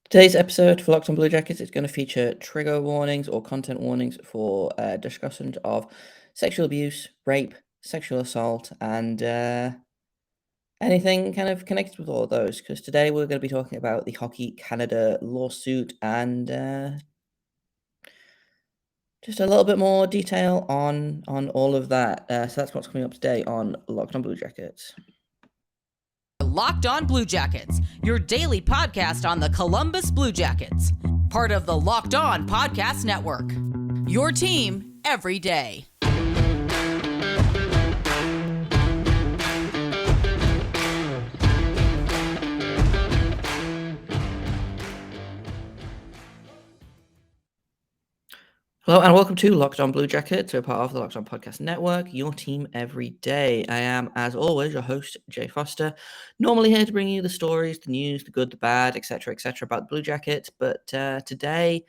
Today's episode for Locked on Blue Jackets is going to feature trigger warnings or content warnings for discussions of sexual abuse, rape, sexual assault, and anything kind of connected with all of those. Because today we're going to be talking about the Hockey Canada lawsuit and just a little bit more detail on all of that. So that's what's coming up today on Locked on Blue Jackets. Locked on Blue Jackets, your daily podcast on the Columbus Blue Jackets, part of the Locked On Podcast Network. Your team every day. Hello and welcome to Locked On Blue Jackets. We're part of the Locked On Podcast Network, your team every day. I am, as always, your host, Jay Foster. Normally here to bring you the stories, the news, the good, the bad, etc., about the Blue Jackets. But today,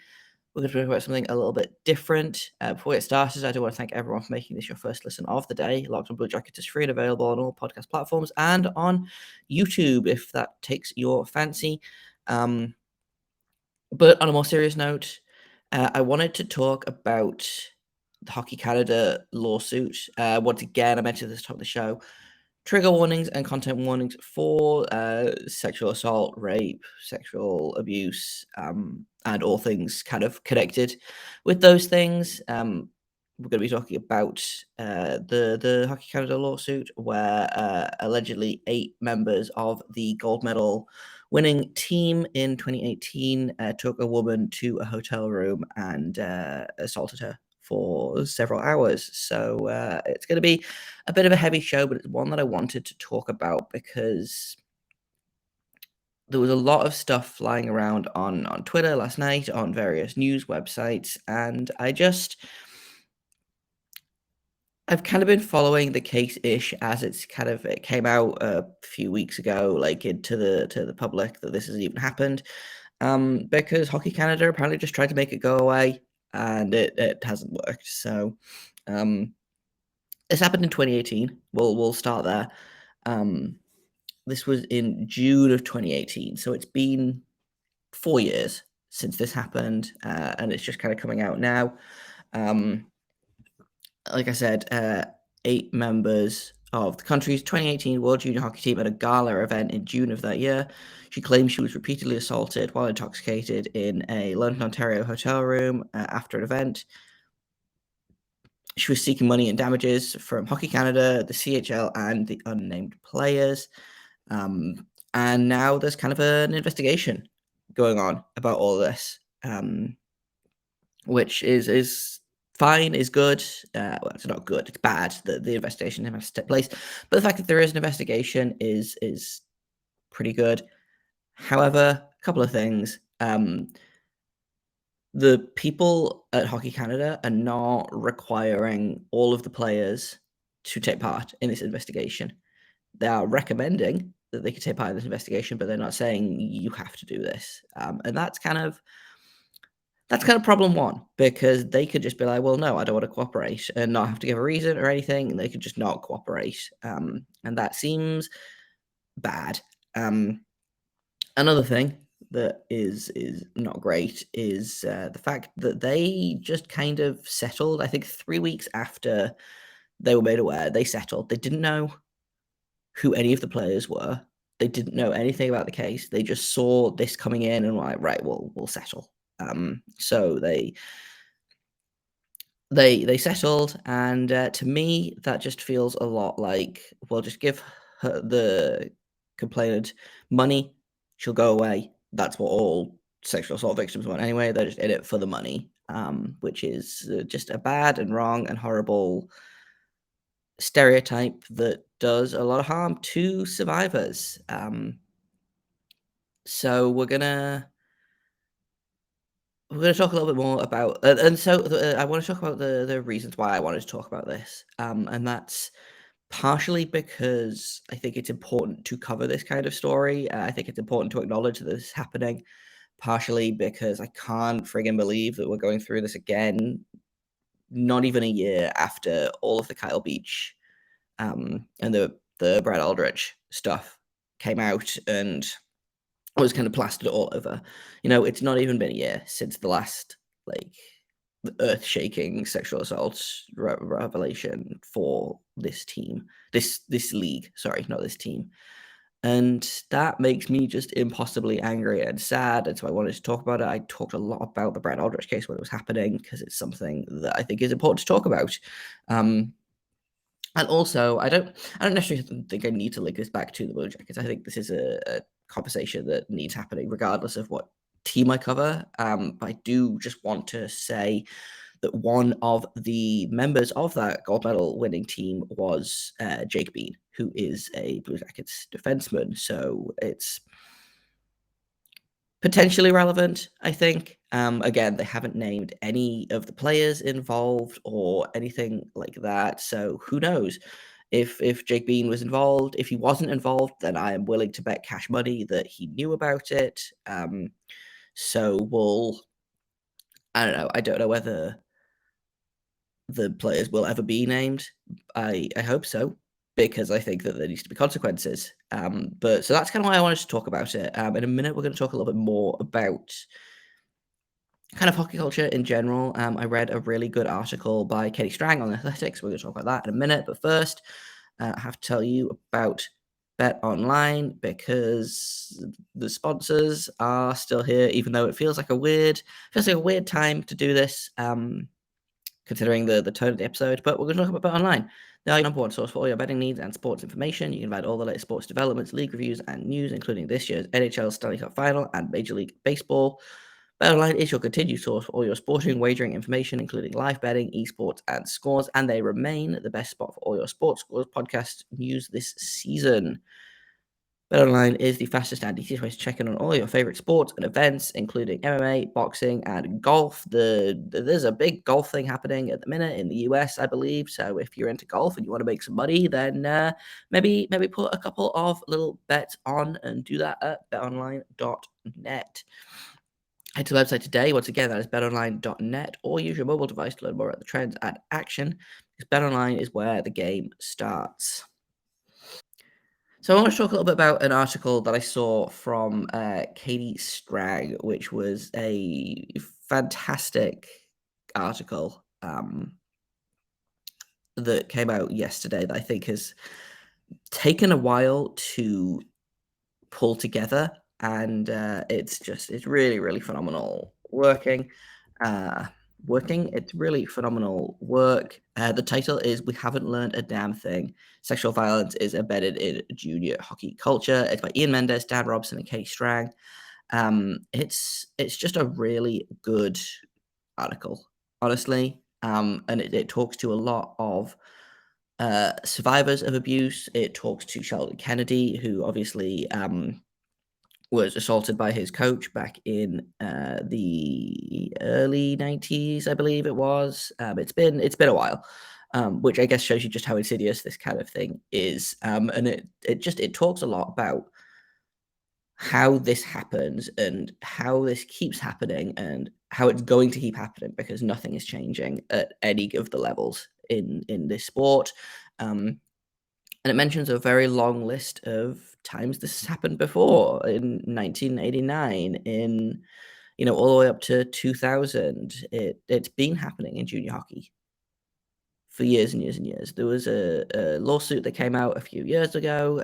we're going to talk about something a little bit different. Before we get started, I do want to thank everyone for making this your first listen of the day. Locked On Blue Jackets is free and available on all podcast platforms and on YouTube, if that takes your fancy. But on a more serious note, I wanted to talk about the Hockey Canada lawsuit. Once again, I mentioned this at the top of the show. Trigger warnings and content warnings for sexual assault, rape, sexual abuse, and all things kind of connected with those things. We're going to be talking about the Hockey Canada lawsuit, where allegedly 8 members of the gold medal winning team in 2018 took a woman to a hotel room and assaulted her for several hours. So it's going to be a bit of a heavy show, but it's one that I wanted to talk about because there was a lot of stuff flying around on Twitter last night, on various news websites, and I've kind of been following the case-ish as it came out a few weeks ago, like to the public that this has even happened, because Hockey Canada apparently just tried to make it go away, and it hasn't worked. So, this happened in 2018. We'll start there. This was in June of 2018, so it's been 4 years since this happened, and it's just kind of coming out now. Like I said, 8 members of the country's 2018 World Junior Hockey Team at a gala event in June of that year. She claims she was repeatedly assaulted while intoxicated in a London, Ontario hotel room after an event. She was seeking money and damages from Hockey Canada, the CHL, and the unnamed players. And now there's kind of an investigation going on about all this, which is fine, is good. Well, it's not good, it's bad that the investigation has to take place. But the fact that there is an investigation is pretty good. However, a couple of things. The people at Hockey Canada are not requiring all of the players to take part in this investigation. They are recommending that they could take part in this investigation, but they're not saying you have to do this. And that's kind of problem one, because they could just be like, well, no, I don't want to cooperate, and not have to give a reason or anything. And they could just not cooperate. And that seems bad. Another thing that is not great is the fact that they just kind of settled. I think 3 weeks after they were made aware, they settled. They didn't know who any of the players were. They didn't know anything about the case. They just saw this coming in and were like, right, we'll settle. So they settled, and to me, that just feels a lot like, well, just give her, the complainant, money, she'll go away. That's what all sexual assault victims want anyway. They're just in it for the money, which is just a bad and wrong and horrible stereotype that does a lot of harm to survivors. So we're gonna talk a little bit more about, and so I want to talk about the reasons why I wanted to talk about this, and that's partially because I think it's important to cover this kind of story. I think it's important to acknowledge that this is happening. Partially because I can't friggin' believe that we're going through this again, not even a year after all of the Kyle Beach and the Brad Aldrich stuff came out, and was kind of plastered all over. It's not even been a year since the last earth-shaking sexual assault revelation for this team, this league. Sorry, not this team. And that makes me just impossibly angry and sad. And so I wanted to talk about it. I talked a lot about the Bradley Aldrich case when it was happening because it's something that I think is important to talk about. And also, I don't necessarily think I need to link this back to the Blue Jackets. I think this is a conversation that needs happening regardless of what team I cover. But I do just want to say that one of the members of that gold medal winning team was Jake Bean, who is a Blue Jackets defenseman. So it's potentially relevant, I think. Again, they haven't named any of the players involved or anything like that. So who knows? If Jake Bean was involved, if he wasn't involved, then I am willing to bet cash money that he knew about it. So I don't know. I don't know whether the players will ever be named. I hope so, because I think that there needs to be consequences. But so that's kind of why I wanted to talk about it. In a minute, we're going to talk a little bit more about kind of hockey culture in general. I read a really good article by Katie Strang on Athletics. We're going to talk about that in a minute. But first, I have to tell you about BetOnline because the sponsors are still here, even though it feels like a weird time to do this. Considering the tone of the episode, but we're going to talk about BetOnline. They are your number one source for all your betting needs and sports information. You can find all the latest sports developments, league reviews, and news, including this year's NHL Stanley Cup Final and Major League Baseball. BetOnline is your continued source for all your sporting wagering information, including live betting, esports, and scores, and they remain the best spot for all your sports scores podcast news this season. BetOnline is the fastest and easiest way to check in on all your favorite sports and events, including MMA, boxing, and golf. There's a big golf thing happening at the minute in the US, I believe. So if you're into golf and you want to make some money, then maybe put a couple of little bets on and do that at betonline.net. Head to the website today. Once again, that is betonline.net, or use your mobile device to learn more about the trends and action, because BetOnline is where the game starts. So I want to talk a little bit about an article that I saw from Katie Strang, which was a fantastic article that came out yesterday that I think has taken a while to pull together, and it's really phenomenal working. It's really phenomenal work. The title is "We Haven't Learned a Damn Thing: Sexual Violence is Embedded in Junior Hockey Culture." It's by Ian Mendes, Dan Robson, and Katie Strang. It's just a really good article, honestly, and it talks to a lot of survivors of abuse. It talks to Sheldon Kennedy, who obviously was assaulted by his coach back in the early 90s, I believe it was. It's been a while, which I guess shows you just how insidious this kind of thing is. And it talks a lot about how this happens and how this keeps happening and how it's going to keep happening because nothing is changing at any of the levels in this sport. And it mentions a very long list of times this has happened before in 1989, in all the way up to 2000. It's been happening in junior hockey for years and years and years. There was a lawsuit that came out a few years ago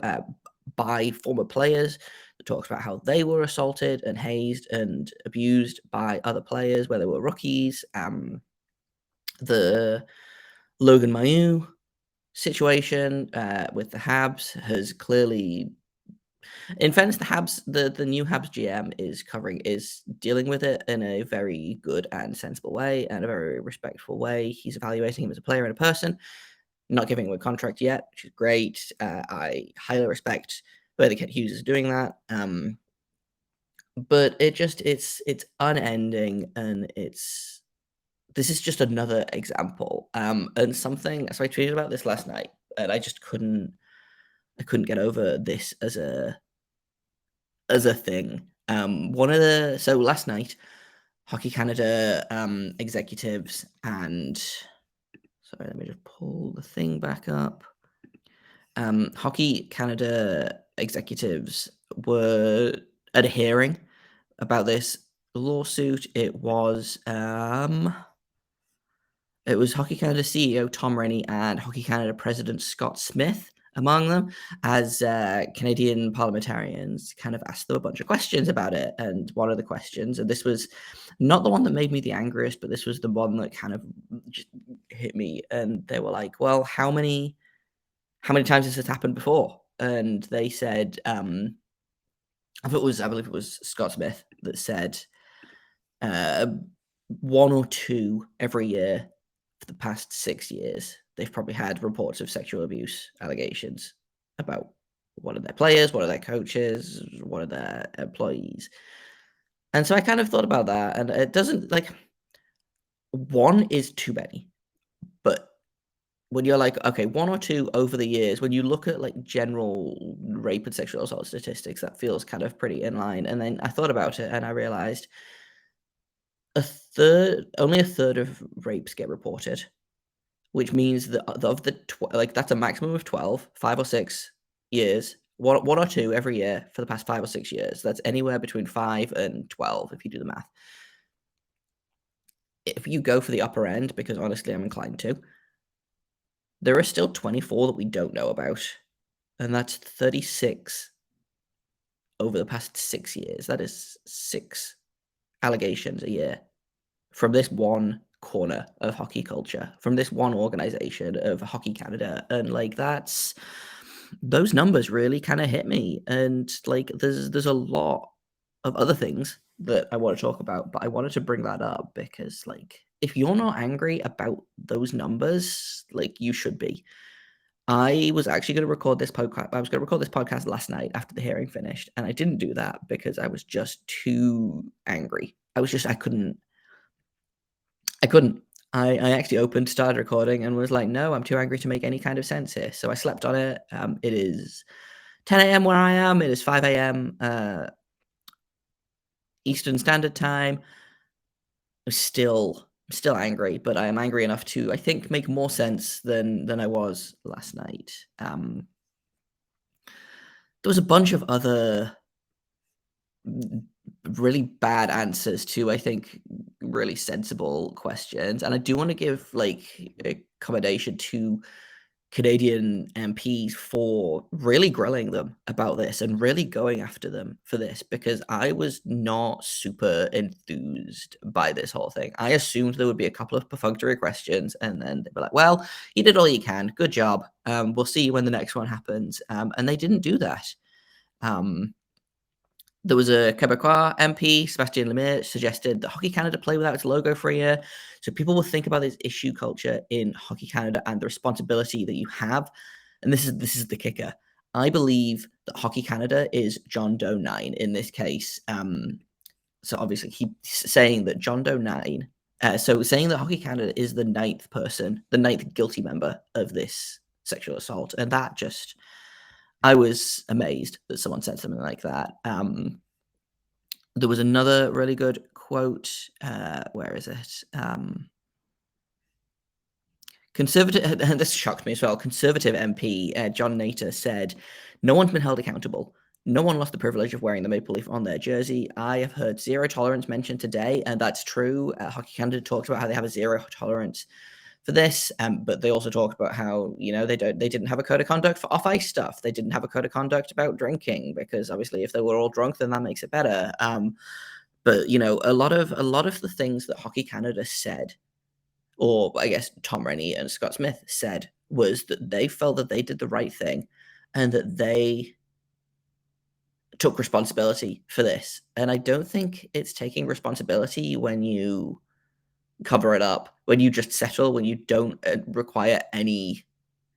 by former players that talks about how they were assaulted and hazed and abused by other players, where they were rookies. The Logan Mailloux situation with the Habs has clearly, in fairness, the new Habs GM is dealing with it in a very good and sensible way and a very respectful way. He's evaluating him as a player and a person, not giving him a contract yet, which is great. I highly respect whether Kent Hughes is doing that. But it's unending, and this is just another example. And something, so I tweeted about this last night, and I couldn't get over this as a thing. So last night, Hockey Canada executives and, sorry, let me just pull the thing back up. Hockey Canada executives were at a hearing about this lawsuit. It was Hockey Canada CEO Tom Rennie and Hockey Canada President Scott Smythe among them, as Canadian parliamentarians kind of asked them a bunch of questions about it. And one of the questions, and this was not the one that made me the angriest, but this was the one that kind of just hit me. And they were like, well, how many times has this happened before? And they said, I believe it was Scott Smythe that said, one or two every year for the past 6 years. They've probably had reports of sexual abuse allegations about one of their players, one of their coaches, one of their employees. And so I kind of thought about that, and it doesn't, like, one is too many. But when you're like, okay, one or two over the years, when you look at like general rape and sexual assault statistics, that feels kind of pretty in line. And then I thought about it and I realized only a third of rapes get reported, which means that of the that's a maximum of 12, 5 or 6 years, one or two every year for the past 5 or 6 years. That's anywhere between 5 and 12 if you do the math. If you go for the upper end, because honestly I'm inclined to, there are still 24 that we don't know about, and that's 36 over the past 6 years. That is 6 allegations a year from this one corner of hockey culture, from this one organization of Hockey Canada. And like, those numbers really kind of hit me. And like, there's a lot of other things that I want to talk about, but I wanted to bring that up because, like, if you're not angry about those numbers, like, you should be. I was actually going to record this podcast. I was going to record this podcast last night after the hearing finished, and I didn't do that because I was just too angry. I couldn't. I actually started recording and was like, no, I'm too angry to make any kind of sense here. So I slept on it. It is 10 a.m. where I am. It is 5 a.m. Eastern Standard Time. I'm still angry, but I am angry enough to, I think, make more sense than I was last night. There was a bunch of other really bad answers to, I think, really sensible questions. And I do want to give like a commendation to Canadian MPs for really grilling them about this and really going after them for this, because I was not super enthused by this whole thing. I assumed there would be a couple of perfunctory questions and then they'd be like, well, you did all you can. Good job. We'll see you when the next one happens. And they didn't do that. There was a Quebecois MP, Sebastien Lemire, suggested that Hockey Canada play without its logo for a year. So people will think about this issue culture in Hockey Canada and the responsibility that you have. And this is the kicker. I believe that Hockey Canada is John Doe 9 in this case. So obviously he's saying that John Doe 9, so saying that Hockey Canada is the ninth guilty member of this sexual assault. And that just, I was amazed that someone said something like that. There was another really good quote. Where is it? Conservative, and this shocked me as well. Conservative MP John Nater said, "No one's been held accountable. No one lost the privilege of wearing the maple leaf on their jersey. I have heard zero tolerance mentioned today, and that's true. Hockey Canada talked about how they have a zero tolerance for this, but they also talked about how, you know, they didn't have a code of conduct for off-ice stuff. They didn't have a code of conduct about drinking, because obviously if they were all drunk, then that makes it better. But you know, a lot of the things that Hockey Canada said, or I guess Tom Rennie and Scott Smythe said, was that they felt that they did the right thing and that they took responsibility for this. And I don't think it's taking responsibility when you cover it up, when you just settle, when you don't require any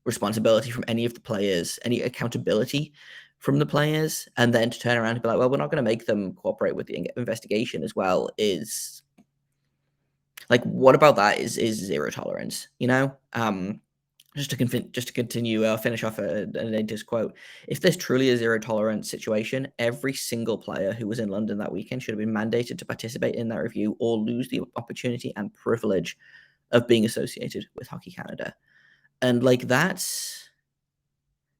responsibility from any of the players, any accountability from the players, and then to turn around and be like, well, we're not going to make them cooperate with the investigation as well, is like, what about that is zero tolerance, you know? Just to continue, finish off Nader's quote. If there's truly a zero tolerance situation, every single player who was in London that weekend should have been mandated to participate in that review or lose the opportunity and privilege of being associated with Hockey Canada. And like, that's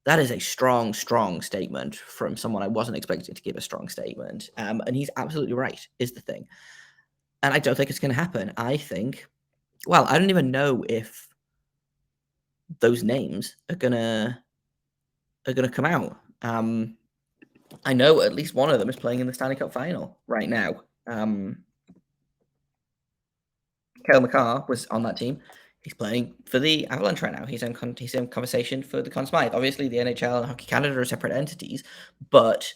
that is a strong, strong statement from someone I wasn't expecting to give a strong statement. And he's absolutely right, is the thing. And I don't think it's going to happen. I think, well, I don't even know if those names are gonna come out. I know at least one of them is playing in the Stanley Cup final right now. Cale Makar was on that team. He's playing for the Avalanche right now. He's in conversation for the Conn Smythe. Obviously, the NHL and Hockey Canada are separate entities, but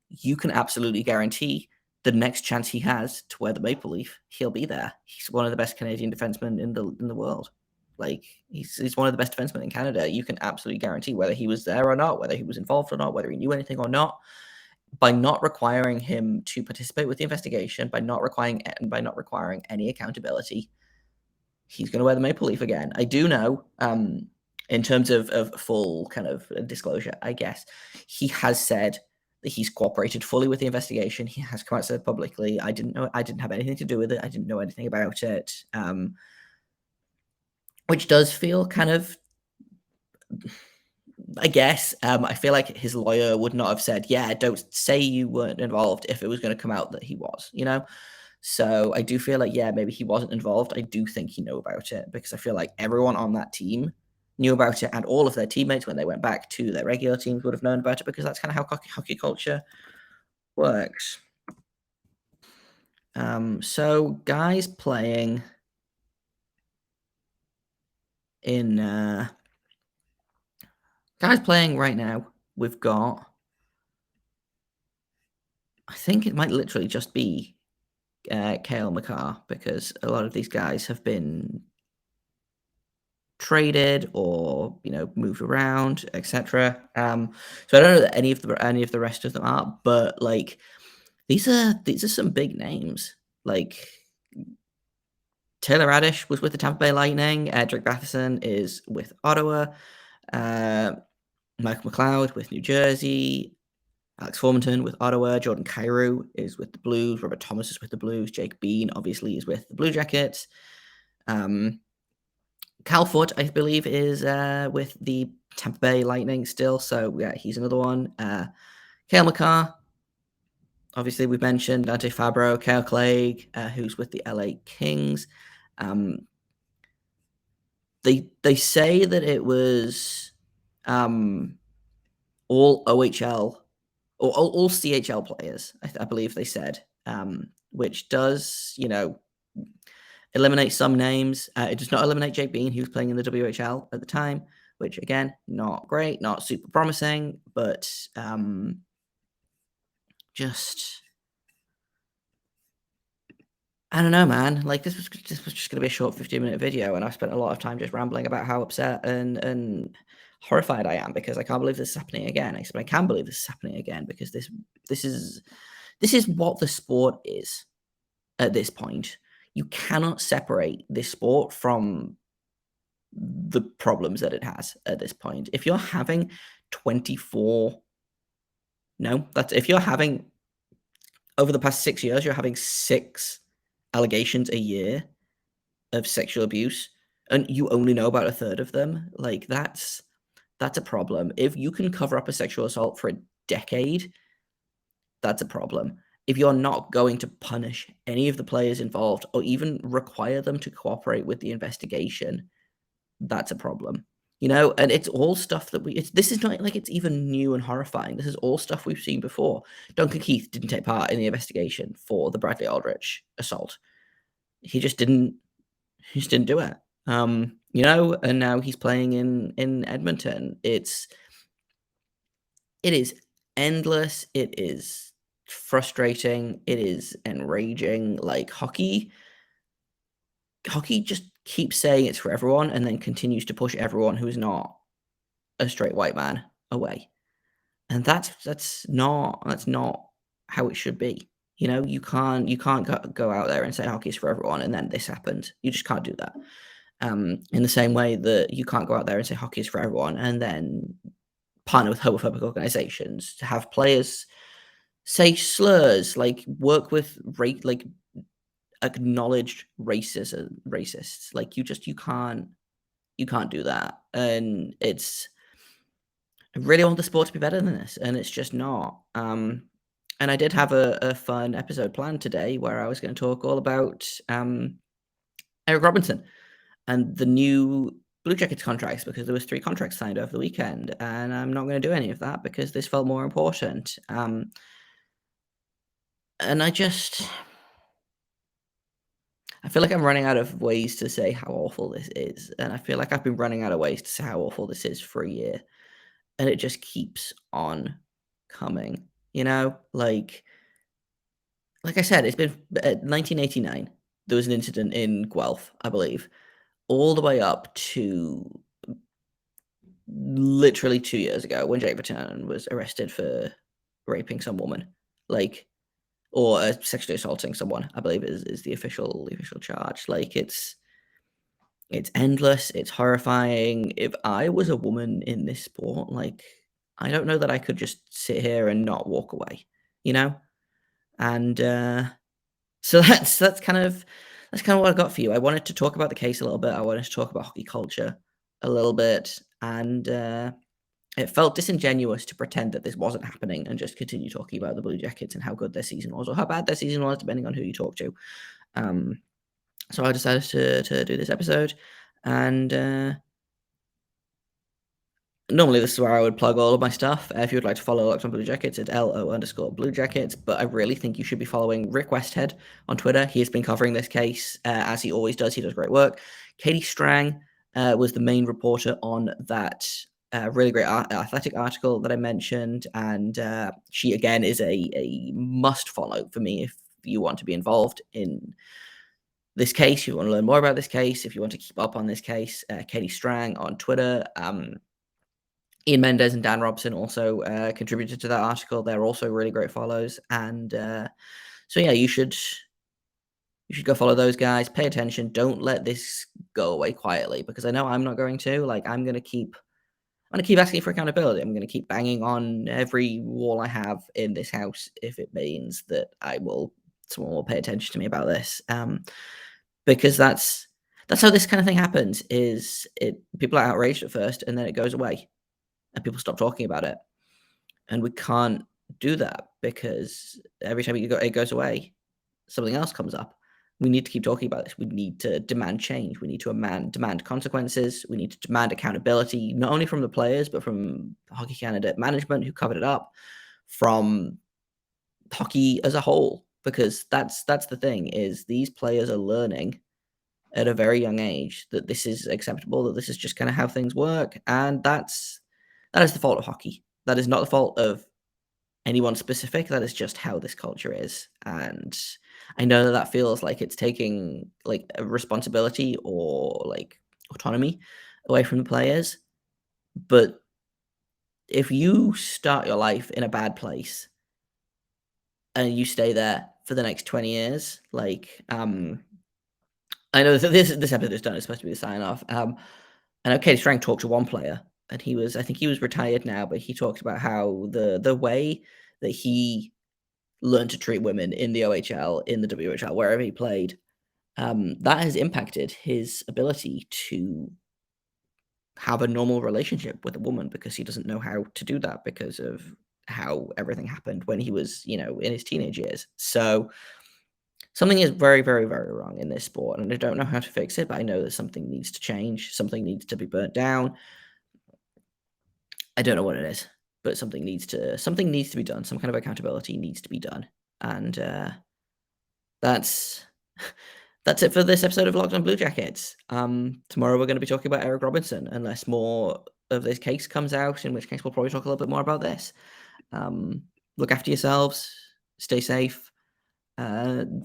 you can absolutely guarantee the next chance he has to wear the maple leaf, he'll be there. He's one of the best Canadian defensemen in the world. Like he's one of the best defensemen in Canada. You can absolutely guarantee whether he was there or not, whether he was involved or not, whether he knew anything or not. By not requiring him to participate with the investigation, by not requiring any accountability, he's going to wear the maple leaf again. I do know, in terms of full kind of disclosure, I guess, he has said that he's cooperated fully with the investigation. He has come out and said publicly, I didn't have anything to do with it. I didn't know anything about it. Which does feel kind of, I guess, I feel like his lawyer would not have said, yeah, don't say you weren't involved if it was going to come out that he was, So I do feel like, yeah, maybe he wasn't involved. I do think he knew about it because I feel like everyone on that team knew about it, and all of their teammates, when they went back to their regular teams, would have known about it because that's kind of how hockey culture works. So guys playing right now, we've got, I think it might literally just be Cale Makar, because a lot of these guys have been traded or moved around, etc. So I don't know that any of the rest of them are, but like these are some big names. Like Taylor Radish was with the Tampa Bay Lightning. Drake Batherson is with Ottawa. Michael McLeod with New Jersey. Alex Formanton with Ottawa. Jordan Kyrou is with the Blues. Robert Thomas is with the Blues. Jake Bean obviously is with the Blue Jackets. Cal Foote, I believe, is with the Tampa Bay Lightning still. So yeah, he's another one. Cale Makar, obviously we've mentioned. Dante Fabro, Kyle Clegg, who's with the LA Kings. They say that it was all OHL or all CHL players, I believe they said, which does, eliminate some names. It does not eliminate Jake Bean, who was playing in the WHL at the time, which again, not great, not super promising, but just, I don't know, man. Like this was just going to be a short 15-minute video, and I spent a lot of time just rambling about how upset and horrified I am because I can't believe this is happening again. I can believe this is happening again because this is what the sport is at this point. You cannot separate this sport from the problems that it has at this point. If you're having if you're having, over the past 6 years, you're having 6 allegations a year of sexual abuse, and you only know about a third of them, like that's a problem. If you can cover up a sexual assault for a decade, that's a problem. If you're not going to punish any of the players involved or even require them to cooperate with the investigation, that's a problem. And it's all stuff that this is not like it's even new and horrifying. This is all stuff we've seen before. Duncan Keith didn't take part in the investigation for the Bradley Aldrich assault. He just didn't do it. And now he's playing in Edmonton. It is endless. It is frustrating. It is enraging. Like hockey just keeps saying it's for everyone and then continues to push everyone who is not a straight white man away. And that's not how it should be. You can't go out there and say hockey's for everyone and then this happened. You just can't do that. In the same way that you can't go out there and say hockey's for everyone and then partner with homophobic organizations to have players say slurs, like work with acknowledged racists. Like you can't do that. And it's I really want the sport to be better than this, and it's just not. And I did have a fun episode planned today where I was going to talk all about Eric Robinson and the new Blue Jackets contracts, because there was 3 contracts signed over the weekend, and I'm not going to do any of that because this felt more important. And I feel like I'm running out of ways to say how awful this is, and I feel like I've been running out of ways to say how awful this is for a year, and it just keeps on coming, Like I said, it's been 1989, there was an incident in Guelph, I believe, all the way up to literally 2 years ago when Jake Vernon was arrested for raping some woman, like, or sexually assaulting someone, I believe is the official charge. Like, it's endless, it's horrifying. If I was a woman in this sport, like, I don't know that I could just sit here and not walk away, you know? And, so that's kind of what I got for you. I wanted to talk about the case a little bit, I wanted to talk about hockey culture a little bit, and, it felt disingenuous to pretend that this wasn't happening and just continue talking about the Blue Jackets and how good their season was or how bad their season was, depending on who you talk to. Um, so I decided to do this episode, and normally this is where I would plug all of my stuff. If you would like to follow Locked on Blue Jackets, it's LO_Blue Jackets. But I really think you should be following Rick Westhead on Twitter. He has been covering this case as he always does. He does great work. Katie Strang was the main reporter on that really great Athletic article that I mentioned, and she again is a must follow for me if you want to be involved in this case, if you want to learn more about this case, if you want to keep up on this case. Katie Strang on Twitter. Ian Mendes and Dan Robson also contributed to that article. They're also really great follows, and so yeah, you should go follow those guys. Pay attention. Don't let this go away quietly, because I know I'm not going to. Like, I'm gonna keep asking for accountability. I'm gonna keep banging on every wall I have in this house if it means that someone will pay attention to me about this. Because that's how this kind of thing happens. People are outraged at first, and then it goes away, and people stop talking about it. And we can't do that, because every time it goes away, something else comes up. We need to keep talking about this. We need to demand change. We need to demand consequences. We need to demand accountability, not only from the players, but from Hockey Canada management who covered it up, from hockey as a whole, because that's the thing, is these players are learning at a very young age that this is acceptable, that this is just kind of how things work, and that is the fault of hockey. That is not the fault of anyone specific. That is just how this culture is. And I know that feels like it's taking like a responsibility or like autonomy away from the players. But if you start your life in a bad place and you stay there for the next 20 years, like, I know that this episode is done. It's supposed to be the sign off. I know Katie Strang talked to one player, and I think he was retired now, but he talked about how the way that he learned to treat women in the OHL, in the WHL, wherever he played, that has impacted his ability to have a normal relationship with a woman, because he doesn't know how to do that because of how everything happened when he was, in his teenage years. So something is very, very, very wrong in this sport, and I don't know how to fix it, but I know that something needs to change. Something needs to be burnt down. I don't know what it is, but something needs to be done. Some kind of accountability needs to be done, and that's that's it for this episode of Locked on Blue Jackets. Tomorrow we're going to be talking about Eric Robinson, unless more of this case comes out, in which case we'll probably talk a little bit more about this. Look after yourselves. Stay safe.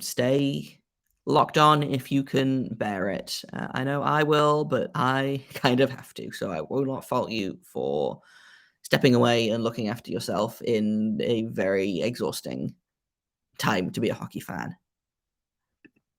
Stay locked on if you can bear it. I know I will, but I kind of have to, so I will not fault you for stepping away and looking after yourself in a very exhausting time to be a hockey fan.